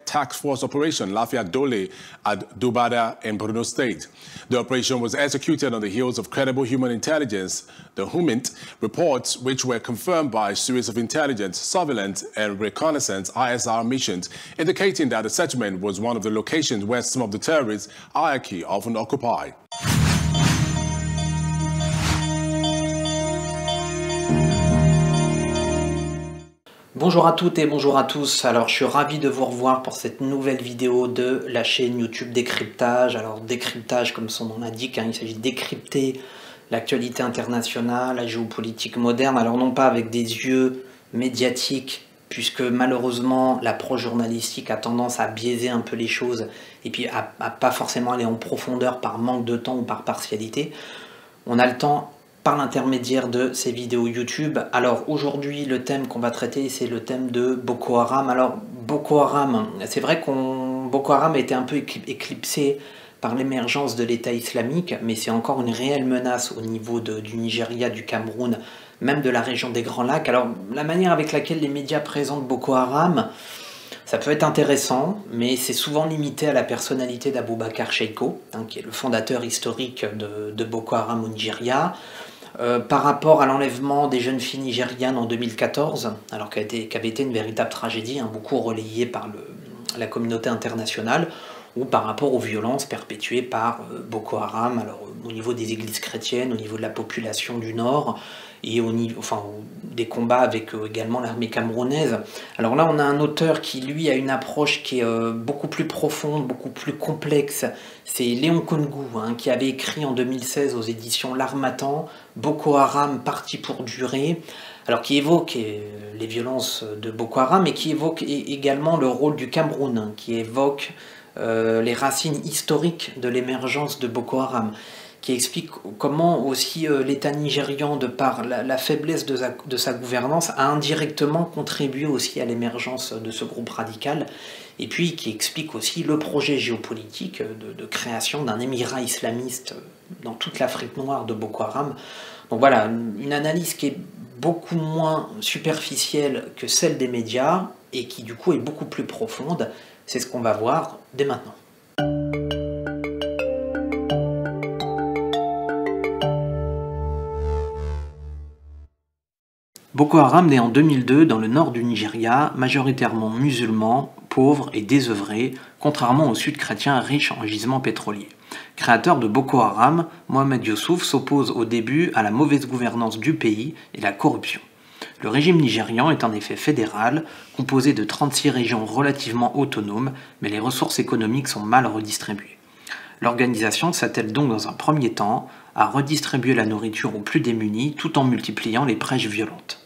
task force operation Lafayette Dole at Dubada in Borno State. The operation was executed on the heels of credible human intelligence, the HUMINT, reports which were confirmed by a series of intelligence, surveillance and reconnaissance ISR missions, indicating that the settlement was one of the locations where some of the terrorists IACI often occupy. Bonjour à toutes et bonjour à tous. Alors je suis ravi de vous revoir pour cette nouvelle vidéo de la chaîne YouTube Décryptage. Alors décryptage, comme son nom l'indique, il s'agit de décrypter l'actualité internationale, la géopolitique moderne. Alors non pas avec des yeux médiatiques, puisque malheureusement l'approche journalistique a tendance à biaiser un peu les choses et puis à pas forcément aller en profondeur par manque de temps ou par partialité. On a le temps par l'intermédiaire de ces vidéos YouTube. Alors aujourd'hui, le thème qu'on va traiter, c'est le thème de Boko Haram. Alors Boko Haram, c'est vrai Boko Haram a été un peu éclipsé par l'émergence de l'État islamique, mais c'est encore une réelle menace au niveau du Nigeria, du Cameroun, même de la région des Grands Lacs. Alors la manière avec laquelle les médias présentent Boko Haram, ça peut être intéressant, mais c'est souvent limité à la personnalité d'Aboubacar Shekau, qui est le fondateur historique de Boko Haram au Nigeria. Par rapport à l'enlèvement des jeunes filles nigérianes en 2014, alors qui avait été une véritable tragédie, beaucoup relayée par la communauté internationale, ou par rapport aux violences perpétuées par Boko Haram, alors au niveau des églises chrétiennes, au niveau de la population du Nord, et au niveau, des combats avec également l'armée camerounaise. Alors là, on a un auteur qui, lui, a une approche qui est beaucoup plus profonde, beaucoup plus complexe. C'est Léon Kongou, qui avait écrit en 2016 aux éditions L'Harmattan, Boko Haram, parti pour durer, alors qui évoque les violences de Boko Haram, et qui évoque également le rôle du Cameroun, qui évoque les racines historiques de l'émergence de Boko Haram, qui explique comment aussi l'État nigérian, de par la faiblesse de sa gouvernance, a indirectement contribué aussi à l'émergence de ce groupe radical, et puis qui explique aussi le projet géopolitique de création d'un émirat islamiste dans toute l'Afrique noire de Boko Haram. Donc voilà, une analyse qui est beaucoup moins superficielle que celle des médias, et qui du coup est beaucoup plus profonde. C'est ce qu'on va voir dès maintenant. Boko Haram naît en 2002 dans le nord du Nigeria, majoritairement musulman, pauvre et désœuvré, contrairement au sud chrétien riche en gisements pétroliers. Créateur de Boko Haram, Mohamed Youssouf s'oppose au début à la mauvaise gouvernance du pays et la corruption. Le régime nigérian est en effet fédéral, composé de 36 régions relativement autonomes, mais les ressources économiques sont mal redistribuées. L'organisation s'attelle donc dans un premier temps à redistribuer la nourriture aux plus démunis tout en multipliant les prêches violentes.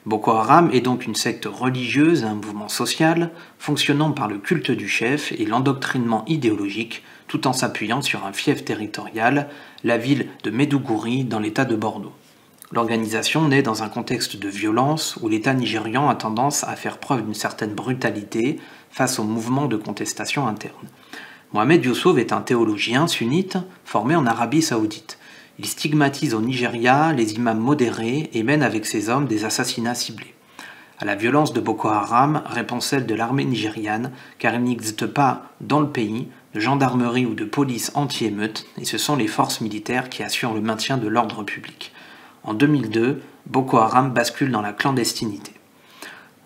Boko Haram est donc une secte religieuse et un mouvement social, fonctionnant par le culte du chef et l'endoctrinement idéologique, tout en s'appuyant sur un fief territorial, la ville de Maiduguri dans l'état de Borno. L'organisation naît dans un contexte de violence où l'État nigérian a tendance à faire preuve d'une certaine brutalité face aux mouvements de contestation interne. Mohamed Youssouf est un théologien sunnite formé en Arabie Saoudite. Il stigmatise au Nigeria les imams modérés et mène avec ses hommes des assassinats ciblés. À la violence de Boko Haram répond celle de l'armée nigériane, car il n'existe pas dans le pays de gendarmerie ou de police anti-émeute, et ce sont les forces militaires qui assurent le maintien de l'ordre public. En 2002, Boko Haram bascule dans la clandestinité.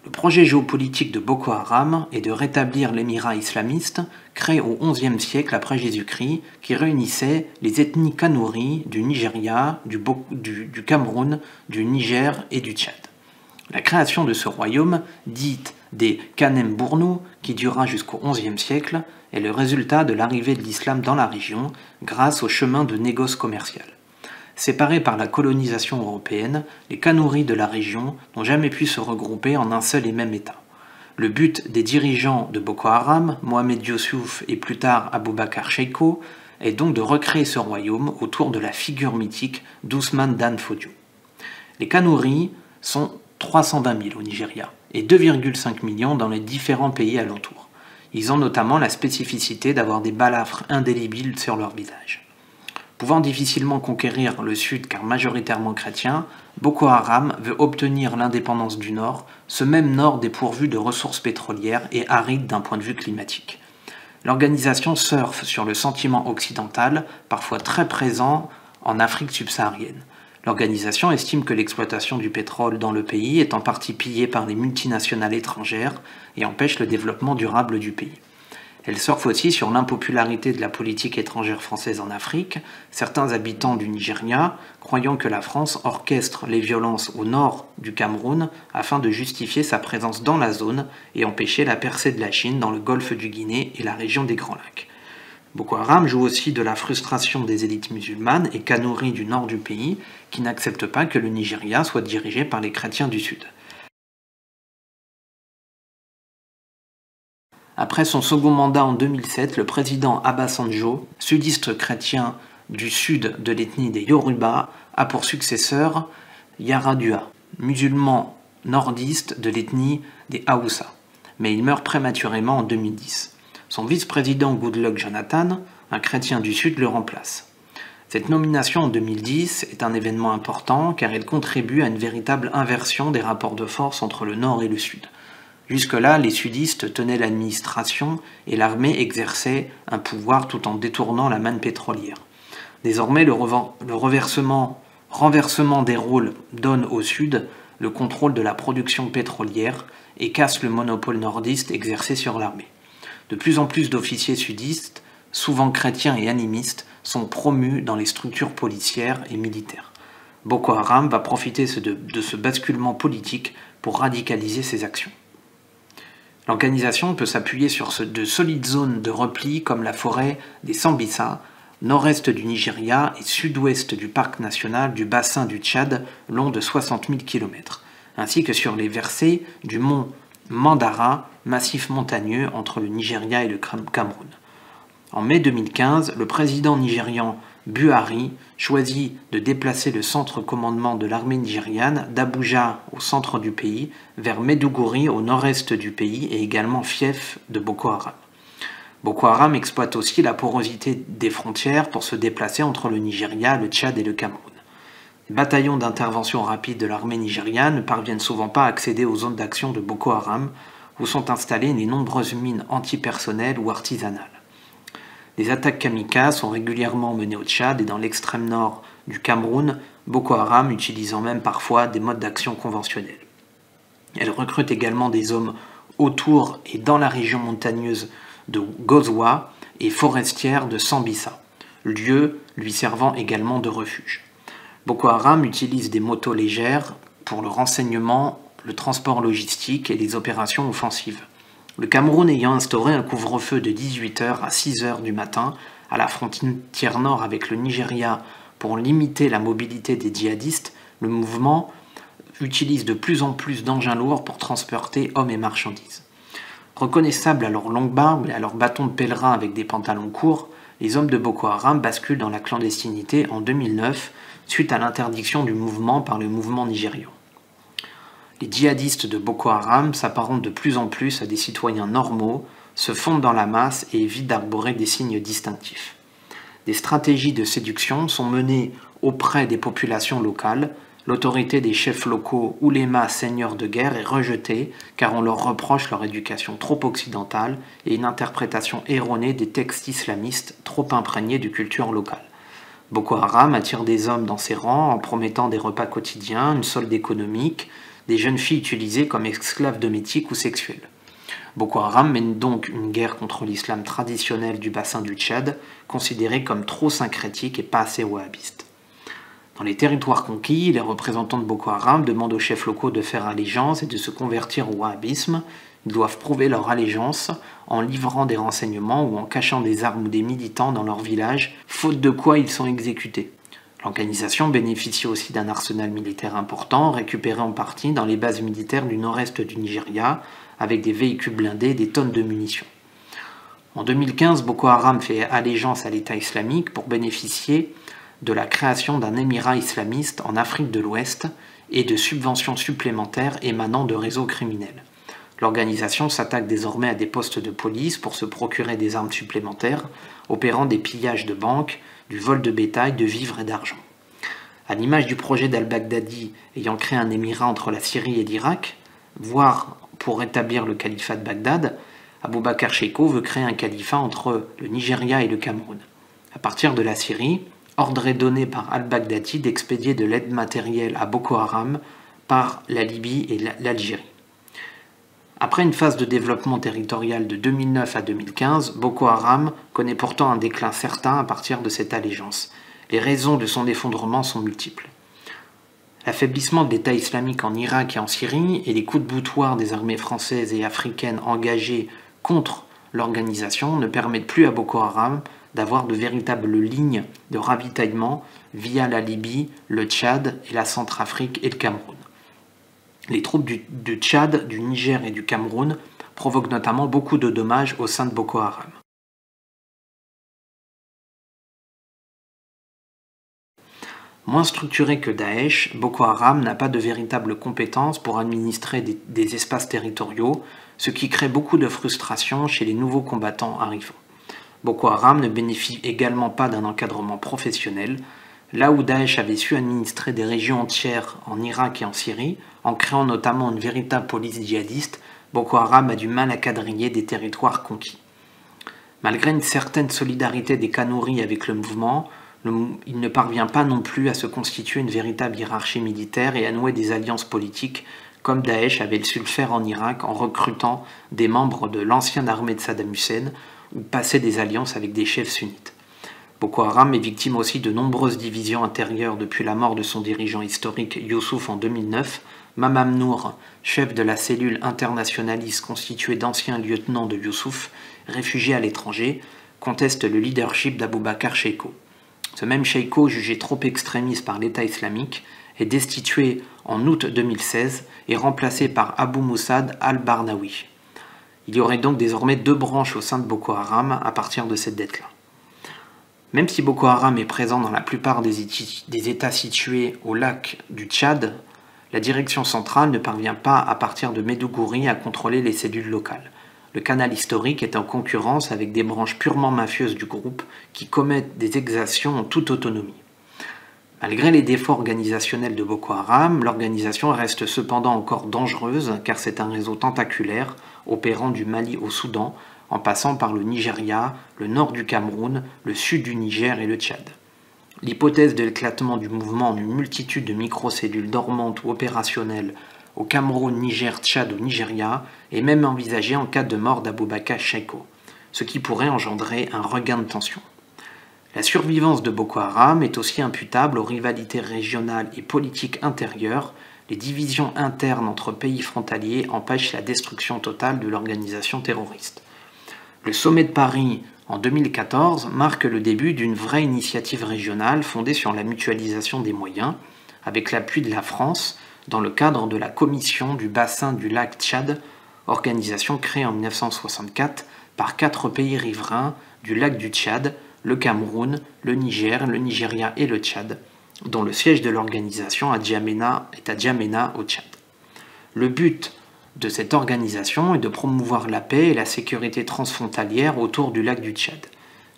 Le projet géopolitique de Boko Haram est de rétablir l'émirat islamiste créé au XIe siècle après Jésus-Christ, qui réunissait les ethnies kanouris du Nigeria, du Cameroun, du Niger et du Tchad. La création de ce royaume, dite des Kanem-Borno, qui dura jusqu'au XIe siècle, est le résultat de l'arrivée de l'islam dans la région grâce au chemin de négoce commercial. Séparés par la colonisation européenne, les Kanouris de la région n'ont jamais pu se regrouper en un seul et même État. Le but des dirigeants de Boko Haram, Mohamed Youssouf et plus tard Aboubacar Shekau, est donc de recréer ce royaume autour de la figure mythique d'Ousmane Dan Fodio. Les Kanouris sont 320 000 au Nigeria et 2,5 millions dans les différents pays alentours. Ils ont notamment la spécificité d'avoir des balafres indélébiles sur leur visage. Pouvant difficilement conquérir le sud car majoritairement chrétien, Boko Haram veut obtenir l'indépendance du nord, ce même nord dépourvu de ressources pétrolières et aride d'un point de vue climatique. L'organisation surfe sur le sentiment occidental, parfois très présent en Afrique subsaharienne. L'organisation estime que l'exploitation du pétrole dans le pays est en partie pillée par les multinationales étrangères et empêche le développement durable du pays. Elle surfe aussi sur l'impopularité de la politique étrangère française en Afrique, certains habitants du Nigeria croyant que la France orchestre les violences au nord du Cameroun afin de justifier sa présence dans la zone et empêcher la percée de la Chine dans le golfe du Guinée et la région des Grands Lacs. Boko Haram joue aussi de la frustration des élites musulmanes et kanouris du nord du pays qui n'acceptent pas que le Nigeria soit dirigé par les chrétiens du sud. Après son second mandat en 2007, le président Obasanjo, sudiste chrétien du sud de l'ethnie des Yoruba, a pour successeur Yar'Adua, musulman nordiste de l'ethnie des Haoussa, mais il meurt prématurément en 2010. Son vice-président Goodluck Jonathan, un chrétien du sud, le remplace. Cette nomination en 2010 est un événement important car elle contribue à une véritable inversion des rapports de force entre le nord et le sud. Jusque-là, les sudistes tenaient l'administration et l'armée exerçait un pouvoir tout en détournant la manne pétrolière. Désormais, le renversement des rôles donne au sud le contrôle de la production pétrolière et casse le monopole nordiste exercé sur l'armée. De plus en plus d'officiers sudistes, souvent chrétiens et animistes, sont promus dans les structures policières et militaires. Boko Haram va profiter de ce basculement politique pour radicaliser ses actions. L'organisation peut s'appuyer sur de solides zones de repli comme la forêt des Sambisa, nord-est du Nigeria et sud-ouest du parc national du bassin du Tchad, long de 60 000 km, ainsi que sur les versants du mont Mandara, massif montagneux entre le Nigeria et le Cameroun. En mai 2015, le président nigérian Buhari choisit de déplacer le centre commandement de l'armée nigériane d'Abuja au centre du pays vers Maiduguri au nord-est du pays et également fief de Boko Haram. Boko Haram exploite aussi la porosité des frontières pour se déplacer entre le Nigeria, le Tchad et le Cameroun. Les bataillons d'intervention rapide de l'armée nigériane ne parviennent souvent pas à accéder aux zones d'action de Boko Haram où sont installées les nombreuses mines antipersonnelles ou artisanales. Des attaques kamikazes sont régulièrement menées au Tchad et dans l'extrême nord du Cameroun, Boko Haram utilisant même parfois des modes d'action conventionnels. Elle recrute également des hommes autour et dans la région montagneuse de Gozwa et forestière de Sambisa, lieu lui servant également de refuge. Boko Haram utilise des motos légères pour le renseignement, le transport logistique et les opérations offensives. Le Cameroun ayant instauré un couvre-feu de 18h à 6h du matin à la frontière nord avec le Nigeria pour limiter la mobilité des djihadistes, le mouvement utilise de plus en plus d'engins lourds pour transporter hommes et marchandises. Reconnaissables à leur longue barbe et à leurs bâtons de pèlerin avec des pantalons courts, les hommes de Boko Haram basculent dans la clandestinité en 2009 suite à l'interdiction du mouvement par le mouvement nigérian. Les djihadistes de Boko Haram s'apparentent de plus en plus à des citoyens normaux, se fondent dans la masse et évitent d'arborer des signes distinctifs. Des stratégies de séduction sont menées auprès des populations locales. L'autorité des chefs locaux ou oulémas seigneurs de guerre est rejetée car on leur reproche leur éducation trop occidentale et une interprétation erronée des textes islamistes trop imprégnés de culture locale. Boko Haram attire des hommes dans ses rangs en promettant des repas quotidiens, une solde économique, des jeunes filles utilisées comme esclaves domestiques ou sexuelles. Boko Haram mène donc une guerre contre l'islam traditionnel du bassin du Tchad, considéré comme trop syncrétique et pas assez wahhabiste. Dans les territoires conquis, les représentants de Boko Haram demandent aux chefs locaux de faire allégeance et de se convertir au wahhabisme. Ils doivent prouver leur allégeance en livrant des renseignements ou en cachant des armes ou des militants dans leur village, faute de quoi ils sont exécutés. L'organisation bénéficie aussi d'un arsenal militaire important, récupéré en partie dans les bases militaires du nord-est du Nigeria, avec des véhicules blindés et des tonnes de munitions. En 2015, Boko Haram fait allégeance à l'État islamique pour bénéficier de la création d'un émirat islamiste en Afrique de l'Ouest et de subventions supplémentaires émanant de réseaux criminels. L'organisation s'attaque désormais à des postes de police pour se procurer des armes supplémentaires, opérant des pillages de banques, du vol de bétail, de vivres et d'argent. À l'image du projet d'al-Baghdadi ayant créé un émirat entre la Syrie et l'Irak, voire pour établir le califat de Bagdad, Aboubacar Shekau veut créer un califat entre le Nigeria et le Cameroun. À partir de la Syrie, ordre est donné par al-Baghdadi d'expédier de l'aide matérielle à Boko Haram par la Libye et l'Algérie. Après une phase de développement territorial de 2009 à 2015, Boko Haram connaît pourtant un déclin certain à partir de cette allégeance. Les raisons de son effondrement sont multiples. L'affaiblissement de l'État islamique en Irak et en Syrie et les coups de boutoir des armées françaises et africaines engagées contre l'organisation ne permettent plus à Boko Haram d'avoir de véritables lignes de ravitaillement via la Libye, le Tchad et la Centrafrique et le Cameroun. Les troupes du Tchad, du Niger et du Cameroun provoquent notamment beaucoup de dommages au sein de Boko Haram. Moins structuré que Daesh, Boko Haram n'a pas de véritables compétences pour administrer des espaces territoriaux, ce qui crée beaucoup de frustration chez les nouveaux combattants arrivants. Boko Haram ne bénéficie également pas d'un encadrement professionnel. Là où Daesh avait su administrer des régions entières en Irak et en Syrie, en créant notamment une véritable police djihadiste, Boko Haram a du mal à quadriller des territoires conquis. Malgré une certaine solidarité des Kanouris avec le mouvement, il ne parvient pas non plus à se constituer une véritable hiérarchie militaire et à nouer des alliances politiques comme Daesh avait su le faire en Irak en recrutant des membres de l'ancienne armée de Saddam Hussein ou passer des alliances avec des chefs sunnites. Boko Haram est victime aussi de nombreuses divisions intérieures depuis la mort de son dirigeant historique Youssouf en 2009. Mamam Nour, chef de la cellule internationaliste constituée d'anciens lieutenants de Youssouf, réfugiés à l'étranger, conteste le leadership d'Aboubacar Shekau. Ce même Shekau, jugé trop extrémiste par l'État islamique, est destitué en août 2016 et remplacé par Abou Moussad al-Barnawi. Il y aurait donc désormais deux branches au sein de Boko Haram à partir de cette date-là. Même si Boko Haram est présent dans la plupart des États situés au lac du Tchad, la direction centrale ne parvient pas à partir de Maidougouri à contrôler les cellules locales. Le canal historique est en concurrence avec des branches purement mafieuses du groupe qui commettent des exactions en toute autonomie. Malgré les défauts organisationnels de Boko Haram, l'organisation reste cependant encore dangereuse car c'est un réseau tentaculaire opérant du Mali au Soudan en passant par le Nigeria, le nord du Cameroun, le sud du Niger et le Tchad. L'hypothèse de l'éclatement du mouvement en une multitude de microcellules dormantes ou opérationnelles au Cameroun, Niger, Tchad ou Nigeria est même envisagée en cas de mort d'Aboubacar Shekau, ce qui pourrait engendrer un regain de tension. La survivance de Boko Haram est aussi imputable aux rivalités régionales et politiques intérieures. Les divisions internes entre pays frontaliers empêchent la destruction totale de l'organisation terroriste. Le sommet de Paris en 2014 marque le début d'une vraie initiative régionale fondée sur la mutualisation des moyens, avec l'appui de la France dans le cadre de la Commission du bassin du lac Tchad, organisation créée en 1964 par 4 pays riverains du lac du Tchad, le Cameroun, le Niger, le Nigeria et le Tchad, dont le siège de l'organisation est à Djamena au Tchad. Le but de cette organisation est de promouvoir la paix et la sécurité transfrontalière autour du lac du Tchad.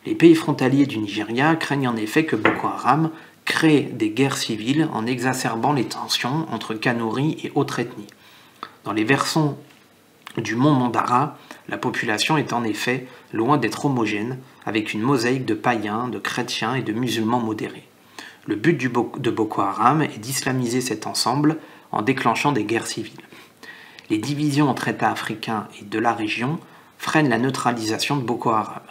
Les pays frontaliers du Nigeria craignent en effet que Boko Haram crée des guerres civiles en exacerbant les tensions entre Kanouris et autres ethnies. Dans les versants du mont Mandara, la population est en effet loin d'être homogène, avec une mosaïque de païens, de chrétiens et de musulmans modérés. Le but de Boko Haram est d'islamiser cet ensemble en déclenchant des guerres civiles. Les divisions entre États africains et de la région freinent la neutralisation de Boko Haram.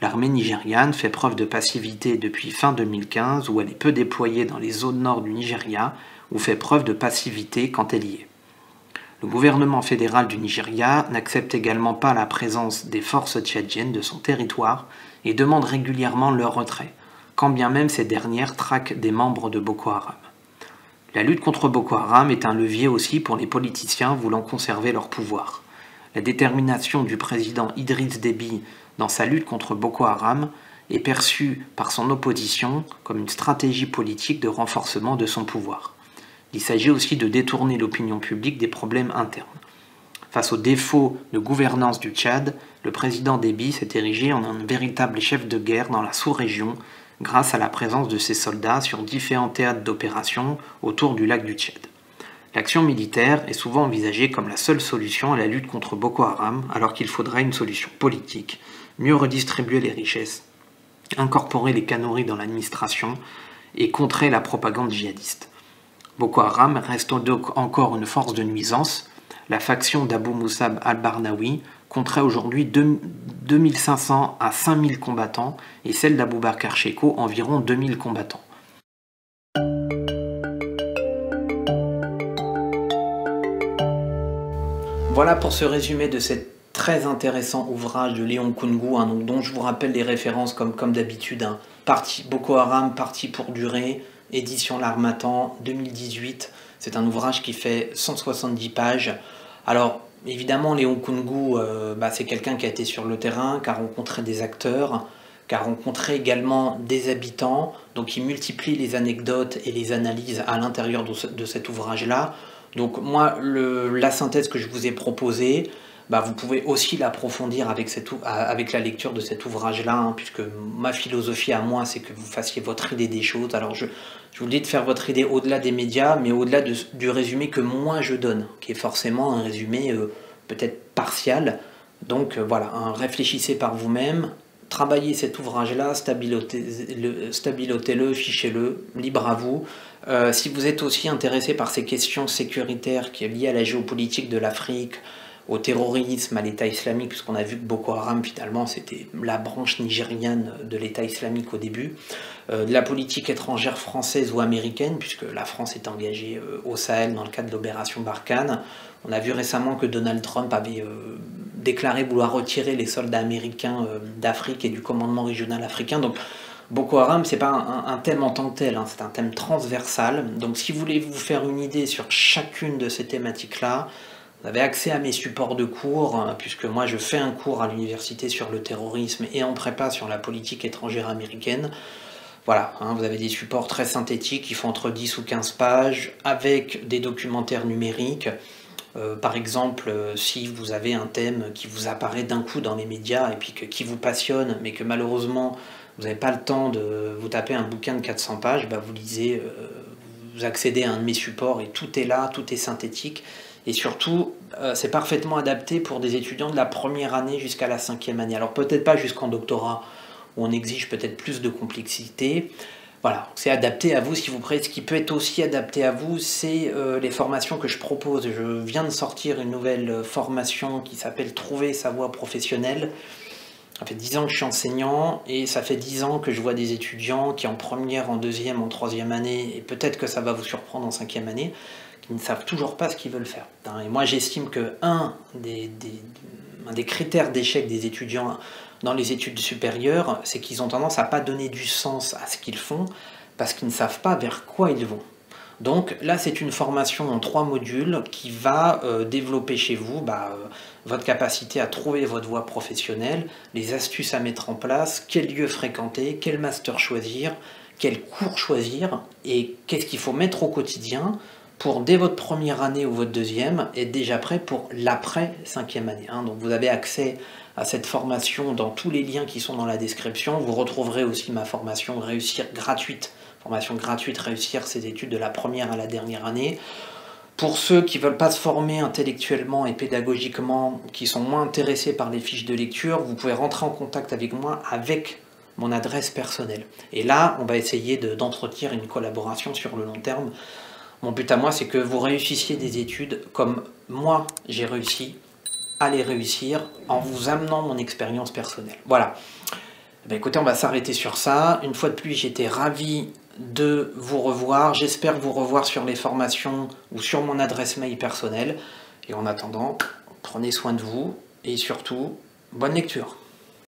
L'armée nigériane fait preuve de passivité depuis fin 2015 où elle est peu déployée dans les zones nord du Nigeria ou fait preuve de passivité quand elle y est. Le gouvernement fédéral du Nigeria n'accepte également pas la présence des forces tchadiennes de son territoire et demande régulièrement leur retrait, quand bien même ces dernières traquent des membres de Boko Haram. La lutte contre Boko Haram est un levier aussi pour les politiciens voulant conserver leur pouvoir. La détermination du président Idriss Déby dans sa lutte contre Boko Haram est perçue par son opposition comme une stratégie politique de renforcement de son pouvoir. Il s'agit aussi de détourner l'opinion publique des problèmes internes. Face aux défauts de gouvernance du Tchad, le président Déby s'est érigé en un véritable chef de guerre dans la sous-région grâce à la présence de ces soldats sur différents théâtres d'opération autour du lac du Tchad. L'action militaire est souvent envisagée comme la seule solution à la lutte contre Boko Haram, alors qu'il faudrait une solution politique, mieux redistribuer les richesses, incorporer les canonneries dans l'administration et contrer la propagande djihadiste. Boko Haram reste donc encore une force de nuisance. La faction d'Abu Musab al-Barnawi compterait aujourd'hui 2500 à 5000 combattants et celle d'Abou Bakr Shekau environ 2000 combattants. Voilà pour ce résumé de cet très intéressant ouvrage de Léon Koungou, dont je vous rappelle les références comme d'habitude. Boko Haram, Parti pour durer, édition L'Harmattan, 2018. C'est un ouvrage qui fait 170 pages. Alors, évidemment, Léon Koungou, c'est quelqu'un qui a été sur le terrain, qui a rencontré des acteurs, qui a rencontré également des habitants. Donc, il multiplie les anecdotes et les analyses à l'intérieur de cet ouvrage-là. Donc moi, la synthèse que je vous ai proposée, vous pouvez aussi l'approfondir avec la lecture de cet ouvrage-là, puisque ma philosophie à moi, c'est que vous fassiez votre idée des choses. Alors je vous dis de faire votre idée au-delà des médias, mais au-delà du résumé que moi je donne, qui est forcément un résumé peut-être partial. Donc voilà, réfléchissez par vous-même, travaillez cet ouvrage-là, stabilotez-le, fichez-le, libre à vous. Si vous êtes aussi intéressé par ces questions sécuritaires qui est liées à la géopolitique de l'Afrique, au terrorisme, à l'État islamique, puisqu'on a vu que Boko Haram, finalement, c'était la branche nigériane de l'État islamique au début, de la politique étrangère française ou américaine, puisque la France est engagée au Sahel dans le cadre de l'opération Barkhane. On a vu récemment que Donald Trump avait déclaré vouloir retirer les soldats américains d'Afrique et du commandement régional africain. Donc, Boko Haram, ce n'est pas un thème en tant que tel, c'est un thème transversal. Donc si vous voulez vous faire une idée sur chacune de ces thématiques-là, vous avez accès à mes supports de cours, puisque moi je fais un cours à l'université sur le terrorisme et en prépa sur la politique étrangère américaine. Voilà, vous avez des supports très synthétiques qui font entre 10 ou 15 pages, avec des documentaires numériques. Par exemple, si vous avez un thème qui vous apparaît d'un coup dans les médias et puis qui vous passionne, mais que malheureusement vous n'avez pas le temps de vous taper un bouquin de 400 pages, vous lisez, vous accédez à un de mes supports et tout est là, tout est synthétique. Et surtout, c'est parfaitement adapté pour des étudiants de la première année jusqu'à la 5e année. Alors peut-être pas jusqu'en doctorat, où on exige peut-être plus de complexité. Voilà, c'est adapté à vous si vous prêtez. Ce qui peut être aussi adapté à vous, c'est les formations que je propose. Je viens de sortir une nouvelle formation qui s'appelle « Trouver sa voie professionnelle ». Ça fait 10 ans que je suis enseignant et ça fait 10 ans que je vois des étudiants qui en première, en deuxième, en troisième année, et peut-être que ça va vous surprendre en 5e année, qui ne savent toujours pas ce qu'ils veulent faire. Et moi j'estime que un des critères d'échec des étudiants dans les études supérieures, c'est qu'ils ont tendance à ne pas donner du sens à ce qu'ils font parce qu'ils ne savent pas vers quoi ils vont. Donc là, c'est une formation en 3 modules qui va développer chez vous votre capacité à trouver votre voie professionnelle, les astuces à mettre en place, quel lieu fréquenter, quel master choisir, quel cours choisir et qu'est-ce qu'il faut mettre au quotidien pour, dès votre première année ou votre deuxième, être déjà prêt pour l'après 5e année. Donc vous avez accès à cette formation dans tous les liens qui sont dans la description. Vous retrouverez aussi ma formation Réussir gratuite. Formation gratuite, réussir ses études de la première à la dernière année. Pour ceux qui ne veulent pas se former intellectuellement et pédagogiquement, qui sont moins intéressés par les fiches de lecture, vous pouvez rentrer en contact avec moi avec mon adresse personnelle. Et là, on va essayer d'entretenir une collaboration sur le long terme. Mon but à moi, c'est que vous réussissiez des études comme moi, j'ai réussi à les réussir en vous amenant mon expérience personnelle. Voilà. Écoutez, on va s'arrêter sur ça. Une fois de plus, j'étais ravi de vous revoir. J'espère vous revoir sur les formations ou sur mon adresse mail personnelle. Et en attendant, prenez soin de vous et surtout, bonne lecture.